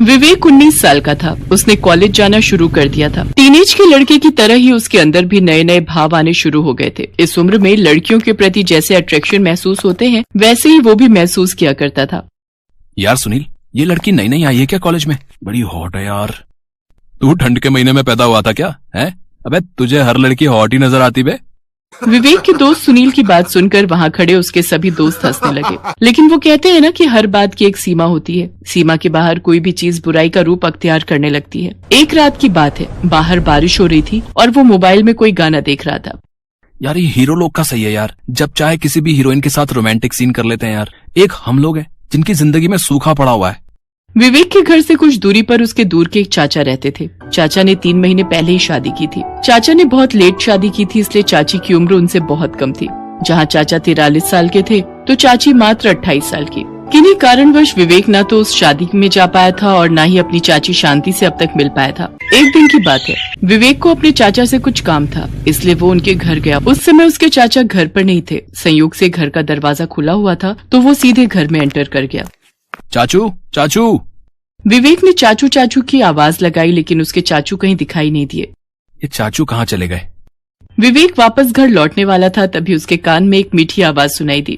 विवेक 19 साल का था। उसने कॉलेज जाना शुरू कर दिया था। टीनेज के लड़के की तरह ही उसके अंदर भी नए नए भाव आने शुरू हो गए थे। इस उम्र में लड़कियों के प्रति जैसे अट्रैक्शन महसूस होते हैं, वैसे ही वो भी महसूस किया करता था। यार सुनील, ये लड़की नई नई आई है क्या कॉलेज में? बड़ी हॉट है यार। तू ठंड के महीने में पैदा हुआ था क्या? है अबे, तुझे हर लड़की हॉट ही नजर आती बे। विवेक के दोस्त सुनील की बात सुनकर वहाँ खड़े उसके सभी दोस्त हंसने लगे। लेकिन वो कहते हैं ना कि हर बात की एक सीमा होती है। सीमा के बाहर कोई भी चीज बुराई का रूप अख्तियार करने लगती है। एक रात की बात है, बाहर बारिश हो रही थी और वो मोबाइल में कोई गाना देख रहा था। यार ये हीरो लोग का सही है यार, जब चाहे किसी भी हीरोइन के साथ रोमांटिक सीन कर लेते हैं यार। एक हम लोग हैं जिनकी जिंदगी में सूखा पड़ा हुआ है। विवेक के घर से कुछ दूरी पर उसके दूर के एक चाचा रहते थे। चाचा ने 3 महीने पहले ही शादी की थी। चाचा ने बहुत लेट शादी की थी, इसलिए चाची की उम्र उनसे बहुत कम थी। जहाँ चाचा 43 साल के थे तो चाची मात्र 28 साल की। किन्हीं कारणवश विवेक न तो उस शादी में जा पाया था और न ही अपनी चाची शांति से अब तक मिल पाया था। एक दिन की बात है, विवेक को अपने चाचा से कुछ काम था, इसलिए वो उनके घर गया। उस समय उसके चाचा घर पर नहीं थे। संयोग से घर का दरवाजा खुला हुआ था तो वो सीधे घर में एंटर कर गया। चाचू चाचू। विवेक ने चाचू चाचू की आवाज लगाई, लेकिन उसके चाचू कहीं दिखाई नहीं दिए। ये चाचू कहाँ चले गए? विवेक वापस घर लौटने वाला था, तभी उसके कान में एक मीठी आवाज सुनाई दी।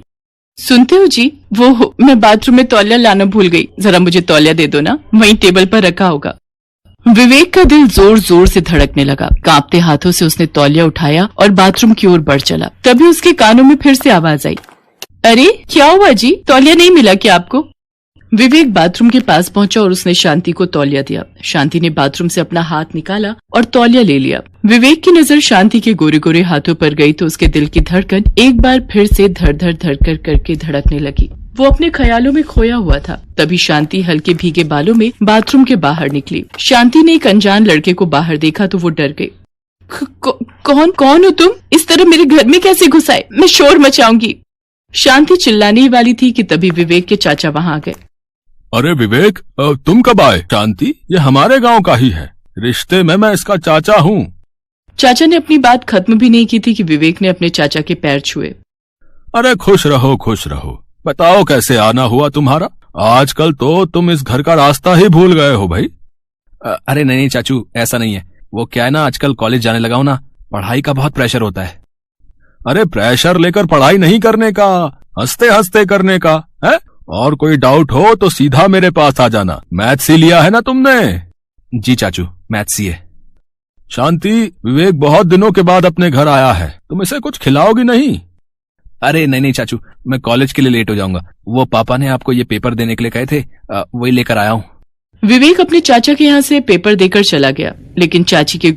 सुनते हो जी? वो मैं बाथरूम में तौलिया लाना भूल गई, जरा मुझे तौलिया दे दो ना, वहीं टेबल पर रखा होगा। विवेक का दिल जोर जोर से धड़कने लगा। कांपते हाथों से उसने तौलिया उठाया और बाथरूम की ओर बढ़ चला। तभी उसके कानों में फिर से आवाज आई, अरे क्या हुआ जी, तौलिया नहीं मिला क्या आपको? विवेक बाथरूम के पास पहुंचा और उसने शांति को तौलिया दिया। शांति ने बाथरूम से अपना हाथ निकाला और तौलिया ले लिया। विवेक की नजर शांति के गोरे गोरे हाथों पर गई तो उसके दिल की धड़कन एक बार फिर से धड़ धड़ धड़कर करके धड़कने लगी। वो अपने ख्यालों में खोया हुआ था। तभी शांति हल्के भीगे बालों में बाथरूम के बाहर निकली। शांति ने एक अनजान लड़के को बाहर देखा तो वो डर गई। कौन हो तुम? इस तरह मेरे घर में कैसे घुस आए? मैं शोर मचाऊंगी। शांति चिल्लाने ही वाली थी कि तभी विवेक के चाचा वहाँ आ गए। अरे विवेक, तुम कब आए? शांति, ये हमारे गांव का ही है, रिश्ते में मैं इसका चाचा हूँ। चाचा ने अपनी बात खत्म भी नहीं की थी कि विवेक ने अपने चाचा के पैर छुए। अरे खुश रहो खुश रहो। बताओ कैसे आना हुआ तुम्हारा? आजकल तो तुम इस घर का रास्ता ही भूल गए हो भाई। अरे नहीं चाचू, ऐसा नहीं है। वो क्या है ना, आजकल कॉलेज जाने लगा हूं ना, पढ़ाई का बहुत प्रेशर होता है। अरे प्रेशर लेकर पढ़ाई नहीं करने का, हंसते हंसते करने का है। और कोई डाउट हो तो सीधा मेरे पास आ जाना। मैथ्स ही लिया है ना तुमने? जी चाचू, मैथ्स ही है। शांति, विवेक बहुत दिनों के बाद अपने घर आया है, तुम इसे कुछ खिलाओगी नहीं? अरे नहीं चाचू, मैं कॉलेज के लिए लेट हो जाऊंगा। वो पापा ने आपको ये पेपर देने के लिए कहे थे, वही लेकर आया हूँ। विवेक अपने चाचा के यहाँ से पेपर देकर चला गया, लेकिन चाची के